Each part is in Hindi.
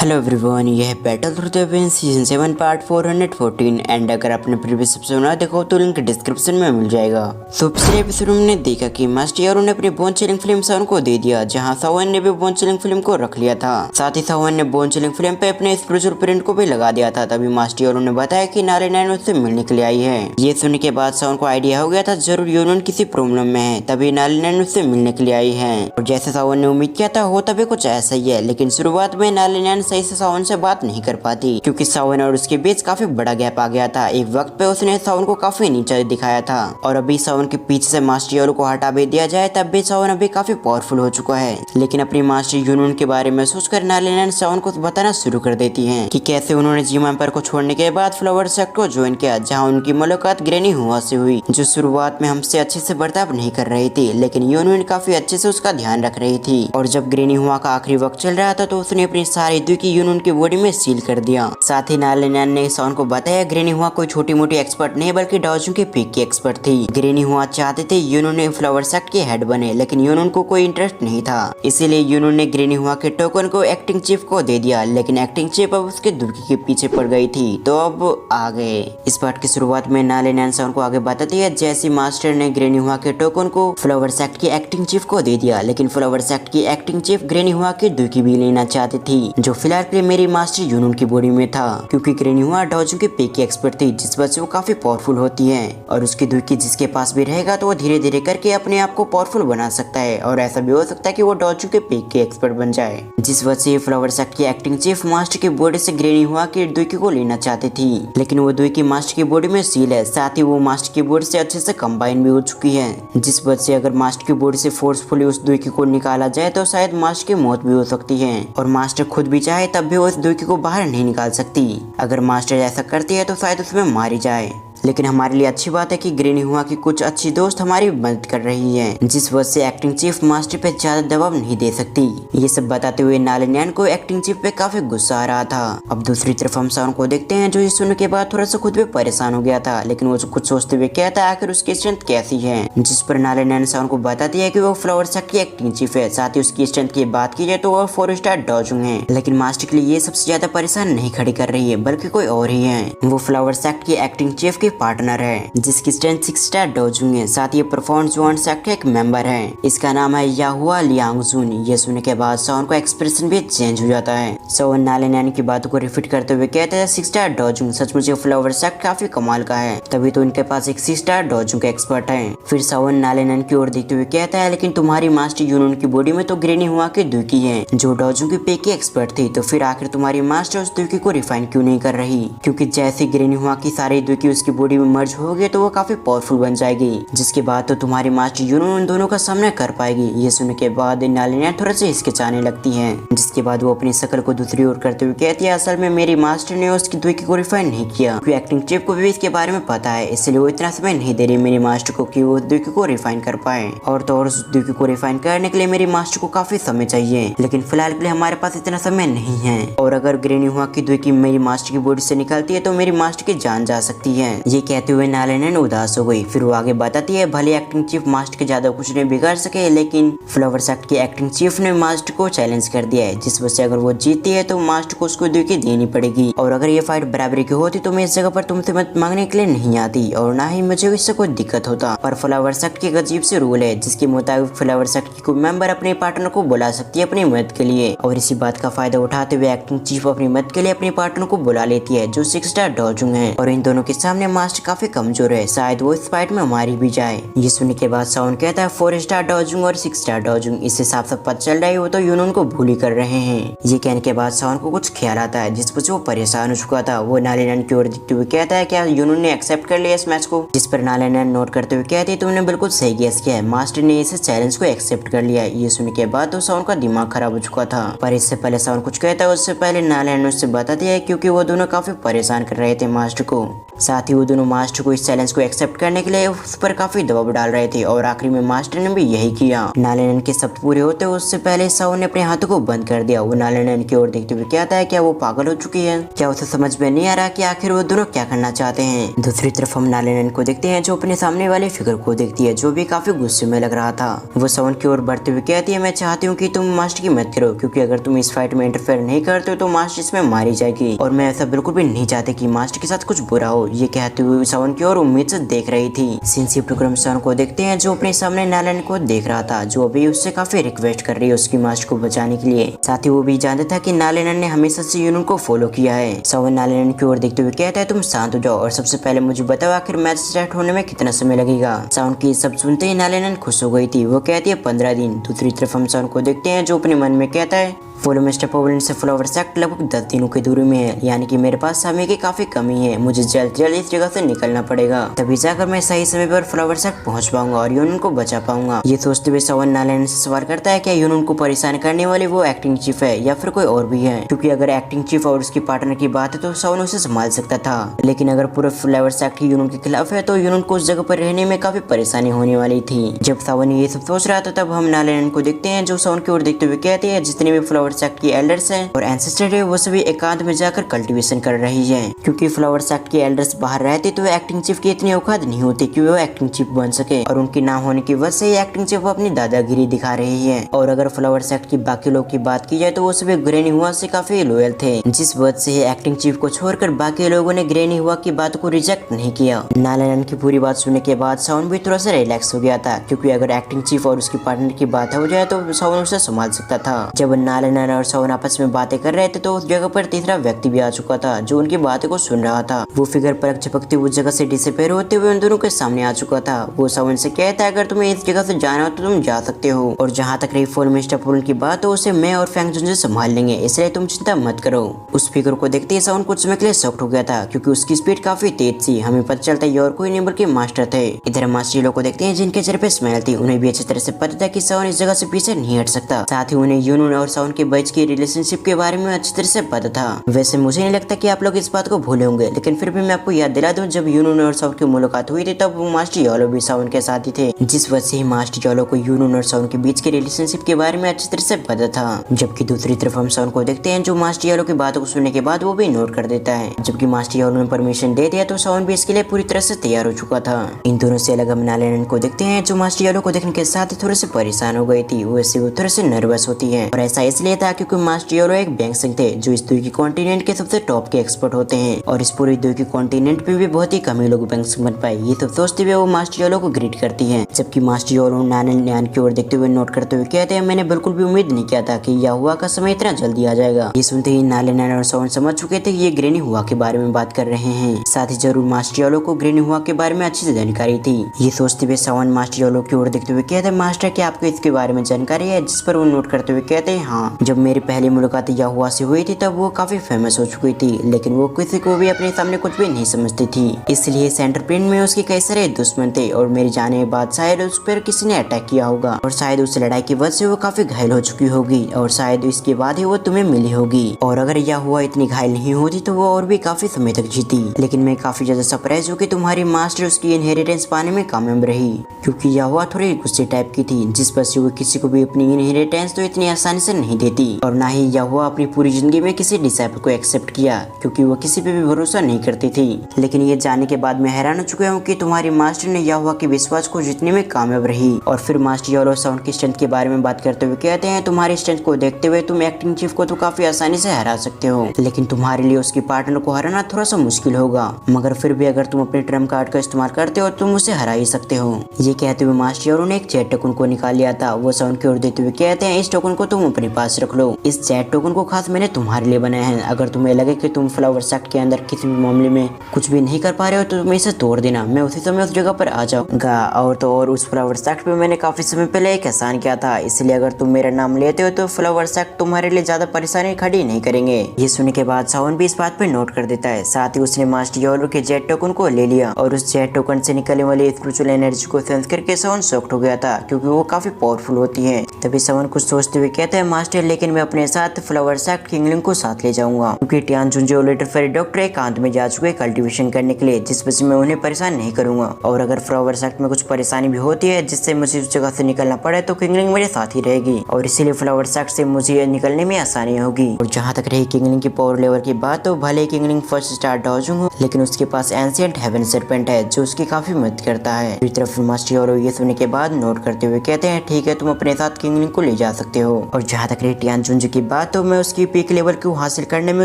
हेलो एवरीवन, यह है battle through the veins season 7 part 414 and अगर आपने प्रीवियस एपिसोड ना देखा हो तो लिंक डिस्क्रिप्शन में मिल जाएगा। तो पिछले एपिसोड में हमने देखा कि मास्टर यारो ने अपनी बोन चिलिंग फिल्म सावन को दे दिया, जहां सावन ने भी बोन चिलिंग फिल्म को रख लिया था। साथ ही सावन ने बोन चिलिंग फिल्म पे अपने स्पिरिचुअल प्रिंट को भी लगा दिया था। तभी मास्टर यारो ने बताया कि नारायण उससे मिलने के लिए आई है। ये सुनने के बाद सावन को आइडिया हो गया था जरूर यूनियन किसी प्रॉब्लम में है, तभी नारायण उससे मिलने के लिए आई है। और जैसे सावन ने उम्मीद किया था होता भी कुछ ऐसा ही है, लेकिन शुरुआत में नारायण सही से सावन से बात नहीं कर पाती क्योंकि सावन और उसके बीच काफी बड़ा गैप आ गया था। एक वक्त पे उसने सावन को काफी नीचा दिखाया था और अभी सावन के पीछे से मास्टर यारो को हटा भी दिया जाए तब भी सावन अभी काफी पावरफुल हो चुका है। लेकिन अपनी मास्टर यूनियन के बारे में सोचकर नारायण सावन को बताना शुरू कर देती है कि कैसे उन्होंने जिम एम्पायर को छोड़ने के बाद फ्लावर सेक्ट को ज्वाइन किया, जहाँ उनकी मुलाकात ग्रैनी हुआ से हुई, जो शुरुआत में हमसे अच्छे से बर्ताव नहीं कर रही थी, लेकिन यूनियन काफी अच्छे से उसका ध्यान रख रही थी। और जब ग्रैनी हुआ का आखिरी वक्त चल रहा था तो उसने अपनी सारी दुखी यूनियन की बॉडी में सील कर दिया। साथ ही नारायण ने सावन को बताया ग्रैनी हुआ कोई छोटी मोटी एक्सपर्ट नहीं बल्कि डाओजू के पीक की एक्सपर्ट थी। ग्रैनी हुआ चाहते थे यूनियन ने फ्लावर सेक्ट के हेड बने, लेकिन यूनियन को कोई इंटरेस्ट नहीं था, इसीलिए यूनियन ने ग्रैनी हुआ के टोकन को एक्टिंग चीफ को दे दिया। लेकिन एक्टिंग चीफ अब उसके दुर्गी के पीछे पड़ गई थी, तो अब आ गए। इस पार्ट की शुरुआत में नारायण सावन को आगे बताती है जैसी मास्टर ने ग्रैनी हुआ के टोकन को फ्लावर सेक्ट की एक्टिंग चीफ को दे दिया, लेकिन फ्लावर सेक्ट की एक्टिंग चीफ ग्रैनी हुआ की दुर्गी भी लेना चाहती थी, जो फिलहाल के लिए मेरी मास्टर यूनियन की बॉडी में था, क्योंकि ग्रैनी हुआ डाओजू के पीक की एक्सपर्ट थी, जिस वजह से वो काफी पावरफुल होती है। और उसकी दुर्गी जिसके पास भी रहेगा तो वो धीरे धीरे करके अपने आप को पावरफुल बना सकता है, और ऐसा भी हो सकता है कि वो डाओजू के पीक के एक्सपर्ट बन जाए, जिस वजह से फ्लावर सेक्ट की एक्टिंग चीफ मास्टर की बॉडी से ग्रैनी हुआ की दुर्गी को लेना चाहती थी, लेकिन वो दुर्गी मास्टर की बॉडी में सील है। साथ ही वो मास्टर की बॉडी से अच्छे से कंबाइन भी हो चुकी है, जिस वजह से अगर मास्टर की बॉडी से फोर्सफुली उस दुर्गी को निकाला जाए तो शायद मास्टर की मौत भी हो सकती है, और मास्टर खुद भी चाहे तब भी वो उस दुर्गी को बाहर नहीं निकाल सकती। अगर मास्टर ऐसा करती है तो शायद उसमें मारी जाए। लेकिन हमारे लिए अच्छी बात है कि ग्रैनी हुआ की कुछ अच्छी दोस्त हमारी मदद कर रही है, जिस वजह से एक्टिंग चीफ मास्टर पे ज्यादा दबाव नहीं दे सकती। ये सब बताते हुए नारायण को एक्टिंग चीफ पे काफी गुस्सा आ रहा था। अब दूसरी तरफ हम सावन को देखते हैं, जो ये सुनने के बाद थोड़ा सा खुद भी परेशान हो गया था, लेकिन वो कुछ सोचते हुए कहता है आखिर उसकी स्ट्रेंथ कैसी है, जिस पर नारायण सावन को बताती है कि वो फ्लावर सेक्ट की एक्टिंग चीफ है। साथ ही उसकी स्ट्रेंथ की बात की जाए तो वो 4 स्टार डाओजू है, लेकिन मास्टर के लिए ये सबसे ज्यादा परेशान नहीं खड़ी कर रही है, बल्कि कोई और ही है। वो फ्लावर सेक्ट की एक्टिंग चीफ की पार्टनर है, जिसकी स्ट्रेंथ 6 स्टार डाओजू है। साथ ही परफॉर्मेंस वन सेक्ट का एक मेंबर है, इसका नाम है याहुआ लियांगजुन। ये सुनने के बाद सावन का एक्सप्रेशन भी चेंज हो जाता है। सावन नारायण की बातों को रिपीट करते हुए कहते हैं 6 स्टार डाओजू सचमुच फ्लावर सेक्ट काफी कमाल का है, तभी तो इनके पास एक 6 स्टार डाओजू का एक्सपर्ट है। फिर सावन नारायण की ओर देखते हुए कहता है लेकिन तुम्हारी मास्टर यूनियन की बॉडी में तो ग्रैनी हुआ की दुर्गी है, जो डाओजू की पे की एक्सपर्ट थी, तो फिर आखिर तुम्हारी मास्टर उस दुर्गी को रिफाइन क्यों नहीं कर रही? क्योंकि जैसे ग्रैनी हुआ की सारी दुर्गी उसकी बॉडी में मर्ज होगी तो वो काफी पावरफुल बन जाएगी, जिसके बाद तो तुम्हारी मास्टर यूनियन उन दोनों का सामना कर पाएगी। ये सुनने के बाद नारायण थोड़ा से हिचकिचाने लगती है, जिसके बाद वो अपनी शक्ल को दूसरी ओर करते हुए कहती है असल में मेरी मास्टर ने उसकी दुर्गी को रिफाइन नहीं किया, क्योंकि एक्टिंग चीफ को भी इसके बारे में पता है, इसलिए वो इतना समय नहीं दे रही मेरी मास्टर को कि वो दुर्गी को रिफाइन कर पाए। और तो और उस दुर्गी को रिफाइन करने के लिए मेरी मास्टर को काफी समय चाहिए, लेकिन फिलहाल के लिए हमारे पास इतना समय नहीं है, और अगर ग्रैनी हुआ की दुर्गी मेरी मास्टर की बॉडी से निकलती है तो मेरी मास्टर की जान जा सकती है। ये कहते हुए नारायण उदास हो गई। फिर वो आगे बताती है भले एक्टिंग चीफ मास्टर के ज्यादा कुछ नहीं बिगाड़ सके, लेकिन फ्लावर सेक्ट की एक्टिंग चीफ ने मास्टर को चैलेंज कर दिया है, जिस वजह से अगर वो जीतती है तो मास्टर को उसको दुर्गी देनी पड़ेगी, और अगर ये फाइट बराबरी की होती तो मैं इस जगह पर तुमसे मत मांगने के लिए नहीं आती, और ना ही मुझे इससे कोई दिक्कत होता। पर फ्लावर सेक्ट की अजीब से रूल है, जिसके मुताबिक फ्लावर सेक्ट की कोई मेंबर अपने पार्टनर को बुला सकती है अपनी मदद के लिए, और इसी बात का फायदा उठाते हुए एक्टिंग चीफ अपनी मदद के लिए अपने पार्टनर को बुला लेती है, जो 6 स्टार डाओजू है, और इन दोनों के सामने मास्टर काफी कमजोर है, शायद वो इस फाइट में मारी भी जाए। ये सुनने के बाद सावन कहता है 4 स्टार डाओजू और 6 स्टार डाओजू, इससे साफ साफ पता चल रहा है वो तो यूनियन को भूली कर रहे हैं। ये कहने के बाद सावन को कुछ ख्याल आता है, जिस वजह वो परेशान हो चुका था। वो नारायण की ओर देखते हुए कहता है क्या यूनियन ने एक्सेप्ट कर लिया इस मैच को? जिस पर नारायण नोट करते हुए कहते तुमने बिल्कुल सही गेस किया है, मास्टर ने इस चैलेंज को एक्सेप्ट कर लिया। ये सुनने के बाद तो सावन का दिमाग खराब हो चुका था, पर इससे पहले सावन कुछ कहता है उससे पहले नारायण उससे बताती है, क्योंकि वो दोनों काफी परेशान कर रहे थे मास्टर को। साथ ही वो वो दोनों मास्टर को इस चैलेंज को एक्सेप्ट करने के लिए उस पर काफी दबाव डाल रहे थे और आखिरी में मास्टर ने भी यही किया। नालेनन के शब्द पूरे होते उससे पहले सावन ने अपने हाथों को बंद कर दिया। वो नालेनन की ओर देखते हुए कहता है क्या वो पागल हो चुकी है, क्या उसे समझ में नहीं आ रहा कि आखिर वो दोनों क्या करना चाहते हैं। दूसरी तरफ हम नालेनन को देखते हैं जो अपने सामने वाले फिगर को देखती है जो भी काफी गुस्से में लग रहा था। वो सावन की ओर बढ़ते हुए कहती है मैं चाहती हूँ कि तुम मास्टर की मदद करो क्योंकि अगर तुम इस फाइट में इंटरफेयर नहीं करते हो तो मास्टर इसमें मारी जाएगी और मैं ऐसा बिल्कुल भी नहीं चाहती कि मास्टर के साथ कुछ बुरा हो। ये कहते हुए सावन की ओर उम्मीद से देख रही थी। सिंसिप टुकरम सावन को देखते हैं जो अपने सामने नालेनन को देख रहा था जो अभी उससे काफी रिक्वेस्ट कर रही है उसकी मास्टर को बचाने के लिए। साथ ही वो भी जानता था कि नालेनन ने हमेशा से यूनून को फॉलो किया है। सावन नालेनन की ओर देखते हुए कहता है तुम शांत हो जाओ और सबसे पहले मुझे बताओ आखिर मैच स्टार्ट होने में कितना समय लगेगा। सावन की सब सुनते ही नालेनन खुश हो गई थी। वो कहती है 15 दिन। दूसरी तरफ हम सावन को देखते हैं जो अपने मन में कहता है फॉलो मिस्टर पोवलिन से फ्लावर सेक्ट लगभग 10 दिनों की दूरी में है यानी कि मेरे पास समय की काफी कमी है। मुझे जल्द इस जगह से निकलना पड़ेगा तभी जाकर मैं सही समय पर फ्लावर सेक्ट पहुंच पाऊंगा और यूनून को बचा पाऊंगा। ये सोचते हुए सावन नालेनन से सवाल करता है क्या यूनून को परेशान करने वाली वो एक्टिंग चीफ है या फिर कोई और भी है, क्योंकि अगर एक्टिंग चीफ और उसकी पार्टनर की बात है तो सावन उसे संभाल सकता था लेकिन अगर पूरा फ्लावर सेक्ट यूनून के खिलाफ है तो यूनून को उस जगह पर रहने में काफी परेशानी होने वाली थी। जब सावन ये सब सोच रहा था तब हम नालेनन को देखते हैं जो सावन की ओर देखते हुए कहते हैं जितने भी फ्लावर सेक्ट की एल्डर्स और एंसेस्टर है वो सभी एकांत में जाकर कल्टीवेशन कर रही है क्योंकि फ्लावर सेक्ट के एल्डर्स बाहर रहते तो एक्टिंग चीफ की इतनी औकात नहीं होती कि वो एक्टिंग चीफ बन सके और उनकी ना होने की वजह से एक्टिंग चीफ अपनी दादागिरी दिखा रही है। और अगर फ्लावर सेक्ट की बाकी लोग की बात की जाए तो वो सभी ग्रैनी हुआ से काफी लॉयल थे जिस वजह से एक्टिंग चीफ को छोड़कर बाकी लोगों ने ग्रैनी हुआ की बात को रिजेक्ट नहीं किया। नालेनन की पूरी बात सुनने के बाद सावन भी थोड़ा सा रिलैक्स हो गया था क्योंकि अगर एक्टिंग चीफ और उसकी पार्टनर की बात हो जाए तो सावन उसे संभाल सकता था। जब नालेनन और सावन आपस में बातें कर रहे थे तो उस जगह पर तीसरा व्यक्ति भी आ चुका था जो उनकी बातों को सुन रहा था। वो फिगर पलक झपकते उस जगह से डिसअपीयर होते हुए उन दोनों के सामने आ चुका था। वो सावन से कहता है अगर तुम्हें इस जगह से जाना हो तो तुम जा सकते हो और जहाँ तक रही फॉल मिस्टर पोल की बात तो उसे मैं और फैंग जुन से संभाल लेंगे इसलिए तुम चिंता मत करो। उस फिगर को देखते ही सावन कुछ समय के लिए शॉक्ड हो गया था क्योंकि उसकी स्पीड काफी तेज थी। हमें पता चलता है और कोई नहीं बल्कि मास्टर थे। इधर मास्टर लोग को देखते हैं जिनके चेहरे पे स्माइल थी। उन्हें भी अच्छी तरह से पता था कि सावन इस जगह से पीछे नहीं हट सकता। साथ ही उन्हें यूनून और सावन के बीच की रिलेशनशिप के बारे में अच्छी तरह से पता था। वैसे मुझे नहीं लगता कि आप लोग इस बात को भूले होंगे लेकिन फिर भी मैं आपको याद दिला दूं जब यूनून और सावन की मुलाकात हुई थी तब वो मास्टर योलो भी सावन के साथ ही थे जिस वजह से ही मास्टर योलो को यूनून और सावन के बीच के रिलेशनशिप के बारे में अच्छी तरह से पता था। जबकि दूसरी तरफ हम सावन को देखते हैं जो मास्टर योलो की बातों को सुनने के बाद वो भी नोट कर देता है। जबकि मास्टर योलो ने परमिशन दे दिया तो सावन भी इसके लिए पूरी तरह से तैयार हो चुका था। इन दोनों से अलग हम नालेनन को देखते हैं जो मास्टर योलो को देखने के साथ ही थोड़े से परेशान हो गई थी। वैसे वो थोड़े से नर्वस होती है और ऐसा इसलिए था क्योंकि मास्टर योलो एक बैंक सिंह थे जो इस दुई की कॉन्टिनेंट के सबसे टॉप के एक्सपर्ट होते हैं और इस पूरी दुई की कॉन्टिनेंट पे भी बहुत ही कम ही लोग बैंक सिंह बन पाए। ये सब सोचते हुए वो मास्टर योलो को ग्रीट करती है। जबकि मास्टर योलो नालेनन की ओर देखते हुए नोट करते हुए कहते हैं मैंने बिल्कुल भी उम्मीद नहीं किया था कि याहुआ का समय इतना जल्दी आ जाएगा। ये सुनते ही नालेनन और सावन समझ चुके थे ये ग्रैनी हुआ के बारे में बात कर रहे हैं। साथ ही जरूर मास्टर योलो को ग्रैनी हुआ के बारे में अच्छी जानकारी थी। ये सोचते हुए सावन मास्टर योलो की ओर देखते हुए कहते हैं मास्टर क्या आपको इसके बारे में जानकारी है, जिस पर वो नोट करते हुए कहते हैं हाँ, जब मेरी पहली मुलाकात याहुआ से हुई थी तब वो काफी फेमस हो चुकी थी लेकिन वो किसी को भी अपने सामने कुछ भी नहीं समझती थी इसलिए सेंटर पिन में उसके कई सारे दुश्मन थे और मेरे जाने के बाद शायद उस पर किसी ने अटैक किया होगा और शायद उस लड़ाई की वजह से वो काफी घायल हो चुकी होगी और शायद इसके बाद ही वो तुम्हें मिली होगी और अगर याहुआ इतनी घायल नहीं होती तो वो और भी काफी समय तक जीती। लेकिन मैं काफी ज्यादा सरप्राइज हूँ कि तुम्हारी मास्टर उसकी इनहेरिटेंस पाने में कामयाब रही क्योंकि याहुआ थोड़ी गुस्से टाइप की थी जिस पर से वो किसी को भी अपनी इनहेरिटेंस तो इतनी आसानी से नहीं देती और ना ही याहुआ अपनी पूरी जिंदगी में किसी डिसाइपल को एक्सेप्ट किया क्योंकि वो किसी पे भी भरोसा नहीं करती थी। लेकिन ये जानने के बाद मैं हैरान हो चुका हूँ कि तुम्हारी मास्टर ने याहुआ के विश्वास को जीतने में कामयाब रही। और फिर मास्टर योलो साउंड की स्ट्रेंथ के बारे में बात करते हुए कहते हैं तुम्हारी स्ट्रेंथ को देखते हुए तुम एक्टिंग चीफ को तो काफी आसानी से हरा सकते हो लेकिन तुम्हारे लिए उसकी पार्टनर को हराना थोड़ा सा मुश्किल होगा, मगर फिर भी अगर तुम अपने ट्रम्प कार्ड का इस्तेमाल करते हो तुम उसे हरा ही सकते हो। ये कहते हुए मास्टर योलो ने एक चैट टोकन को निकाल लिया था। वो साउंड की ओर देते हुए कहते हैं इस टोकन को तुम अपने पास रख लो, इस चैट टोकन को खास मैंने तुम्हारे लिए बनाया है। अगर तुम्हें लगे कि तुम फ्लावर सेक्ट के अंदर किसी भी मामले में कुछ भी नहीं कर पा रहे हो तो तुम इसे तोड़ देना, मैं उसी समय उस जगह पर आ जाऊंगा। और तो और उस फ्लावर सेक्ट पे मैंने काफी समय पहले एक एहसान किया था, इसलिए अगर तुम मेरा नाम लेते हो तो फ्लावर सेक्ट तुम्हारे लिए ज्यादा परेशानी खड़ी नहीं करेंगे। ये सुनने के बाद सावन भी इस बात पर नोट कर देता है। साथ ही उसने मास्टर योलो के जेट टोकन को ले लिया और उस जेट टोकन से निकलने वाली स्पिरिचुअल एनर्जी को सेंस करके सावन शॉक्ड हो गया था क्योंकि वो काफी पावरफुल होती है। तभी सावन कुछ सोचते हुए कहता है मास्टर लेकिन मैं अपने साथ फ्लावर सेक्ट किंगलिंग को साथ ले जाऊंगा क्योंकि टियान जुन जो लिटिल फेरी डॉग डॉक्टर एकांत में जा चुके कल्टीवेशन करने के लिए, जिस वजह से मैं उन्हें परेशान नहीं करूंगा। और अगर फ्लावर सेक्ट में कुछ परेशानी भी होती है जिससे मुझे उस जगह से निकलना पड़े तो किंगलिंग मेरे साथ ही रहेगी और इसीलिए फ्लावर सेक्ट से मुझे निकलने में आसानी होगी। और जहाँ तक रही किंगलिंग की पावर लेवल की बात, तो भले किंगलिंग फर्स्ट स्टार डॉजिंग हो, लेकिन उसके पास एंशिएंट हेवन सर्पेंट है जो उसकी काफी मदद करता है। दूसरी तरफ मास्टर यारो ये सुनने के बाद नोट करते हुए कहते हैं ठीक है, तुम अपने साथ किंगलिंग को ले जा सकते हो। और जहाँ तक रही टियान जुंजी की बात, तो मैं उसकी पीक लेवल को हासिल करने में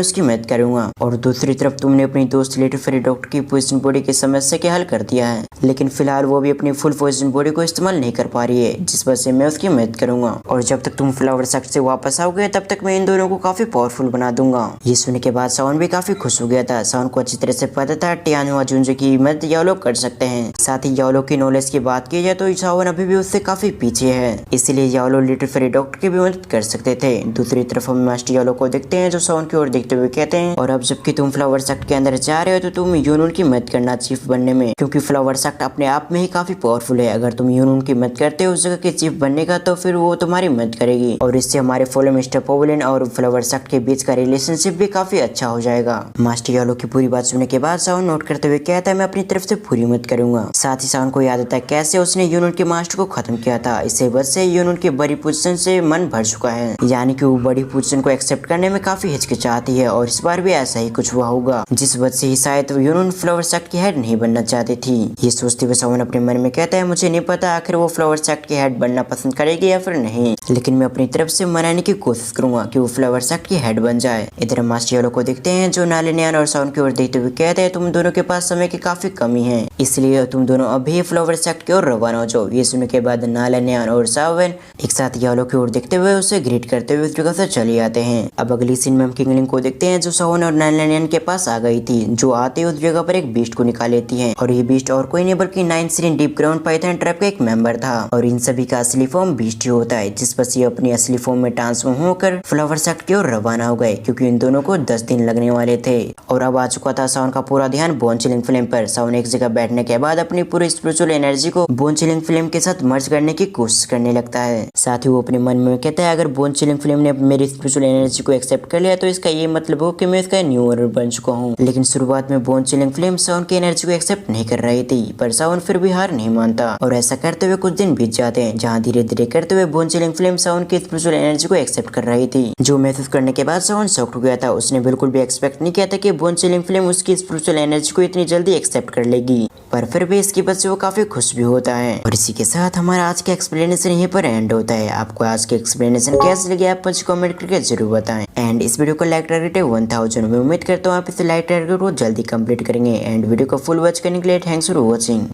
उसकी मदद करूंगा। और दूसरी तरफ तुमने अपनी दोस्त लिटिल फेरी डॉक्टर की पोजिशन बॉडी की समस्या के हल कर दिया है, लेकिन फिलहाल वो भी अपनी फुल पोजिशन बॉडी को इस्तेमाल नहीं कर पा रही है, जिस वजह से मैं उसकी मदद करूंगा। और जब तक तुम फ्लावर सेक्ट से वापस आओगे तब तक मैं इन दोनों को काफी पावरफुल बना दूंगा। ये सुनने के बाद सावन भी काफी खुश हो गया था। सावन को अच्छी तरह से पता था टियान हुआ जुंजी की मदद यालो कर सकते हैं। साथ ही यालो की नॉलेज की बात की जाए तो सावन अभी भी उससे काफी पीछे है, इसलिए यालो लिटिल फेरी डॉक्टर की भी मदद कर सकते थे। दूसरी तरफ हम मास्टर यालो को देखते हैं जो सावन की ओर देखते हुए कहते हैं और अब जबकि तुम फ्लावर सेक्ट के अंदर जा रहे हो तो तुम यूनून की मदद करना चीफ बनने में, क्योंकि फ्लावर सेक्ट अपने आप में ही काफी पावरफुल है। अगर तुम यूनून की मदद करते हो उस जगह के चीफ बनने का तो फिर वो तुम्हारी मदद करेगी और इससे हमारे फॉलो मिस्टर पोवलिन और फ्लावर सेक्ट के बीच का रिलेशनशिप भी काफी अच्छा हो जाएगा। मास्टर यालो की पूरी बात सुनने के बाद सावन नोट करते हुए कहता है मैं अपनी तरफ से पूरी मदद करूंगा। साथ ही सावन को याद आता है कैसे उसने यूनून के मास्टर को खत्म किया था। इससे वजह से यूनून की बड़ी पोजीशन से मन भर चुका है, यानी कि वो बड़ी पोजीशन को एक्सेप्ट करने में काफी हिचकिचाती है और इस बार भी ऐसा ही कुछ हुआ होगा, जिस वजह से ही शायद यूनून फ्लावर सेक्ट की हेड नहीं बनना चाहती थी। ये सोचते हुए सावन अपने मन में कहता है मुझे नहीं पता आखिर वो फ्लावर सेक्ट की हेड बनना पसंद करेगी या फिर नहीं, लेकिन मैं अपनी तरफ से मनाने की कोशिश करूंगा कि वो फ्लावर सेक्ट की हेड बन जाए। इधर मास्टर यालो को देखते हैं जो नालिनियन और सावन की ओर देखते हुए कहते हैं तुम दोनों के पास समय की काफी कमी है, इसलिए तुम दोनों अभी फ्लावर सेक्ट की ओर रवाना हो जाओ। ये सुनने के बाद नालिनियन और सावन एक साथ यालो की ओर देखते हुए उसे ग्रीट करते हुए उस जगह से चले आते हैं। अब अगली सीन में हम किंगलिंग को देखते हैं जो सावन और नालिनियन के पास आ गई थी, जो आते उस जगह पर एक बीस्ट को निकाल लेती है और ये बीस्ट और कोई नहीं बल्कि 9th सीरीन डीप ग्राउंड पाइथन ट्रैप का एक मेंबर था और इन सभी का असली फॉर्म बीस्ट ही होता है, जिस पर ये अपनी असली फॉर्म में ट्रांसफॉर्म होकर फ्लावर सेक्ट की ओर रवाना हो गए, क्योंकि इन दोनों को 10 दिन लगने वाले थे। और अब आ चुका था सावन का पूरा ध्यान बोन चिलिंग फ्लेम पर। सावन एक जगह बैठने के बाद अपनी पूरी स्पिरिचुअल एनर्जी को बोन चिलिंग फ्लेम के साथ मर्ज करने की कोशिश करने लगता है। साथ ही वो अपने मन में कहता है अगर बोन चिलिंग फ्लेम ने मेरी स्पिरिचुअल एनर्जी को एक्सेप्ट कर लिया तो इसका ये मतलब हो कि मैं इसका न्यू ओनर बन चुका हूँ। लेकिन शुरुआत में बोन चिलिंग फ्लेम सावन की एनर्जी को एक्सेप्ट नहीं कर रही थी, पर सावन फिर भी हार नहीं मानता और ऐसा करते हुए कुछ दिन बीत जाते हैं, जहाँ धीरे धीरे करते हुए बोन चिलिंग फ्लेम सावन की स्पिरिचुअल एनर्जी को एक्सेप्ट कर रही थी, जो महसूस करने के बाद सावन शॉक्ड हो गया था। उसने बिल्कुल भी एक्सपेक्ट नहीं किया था कि बोन चिलिंग फ्लेम उसकी स्पिरिचुअल एनर्जी को इतनी जल्दी एक्सेप्ट कर लेगी, पर फिर भी इसकी वजह से वो काफी खुश भी होता है। और इसी के साथ हमारा आज का एक्सप्लेनेशन यहीं पर एंड होता है। आपको आज के एक्सप्लेनेशन कैसे लगे आप मुझे कमेंट करके जरूर बताएं एंड इस वीडियो को लाइक टारगेट है 1000। मैं उम्मीद करता हूँ आप इसे लाइक टारगेट को जल्दी कंप्लीट करेंगे एंड वीडियो को फुल वॉच करने के लिए थैंक्स फॉर वॉचिंग।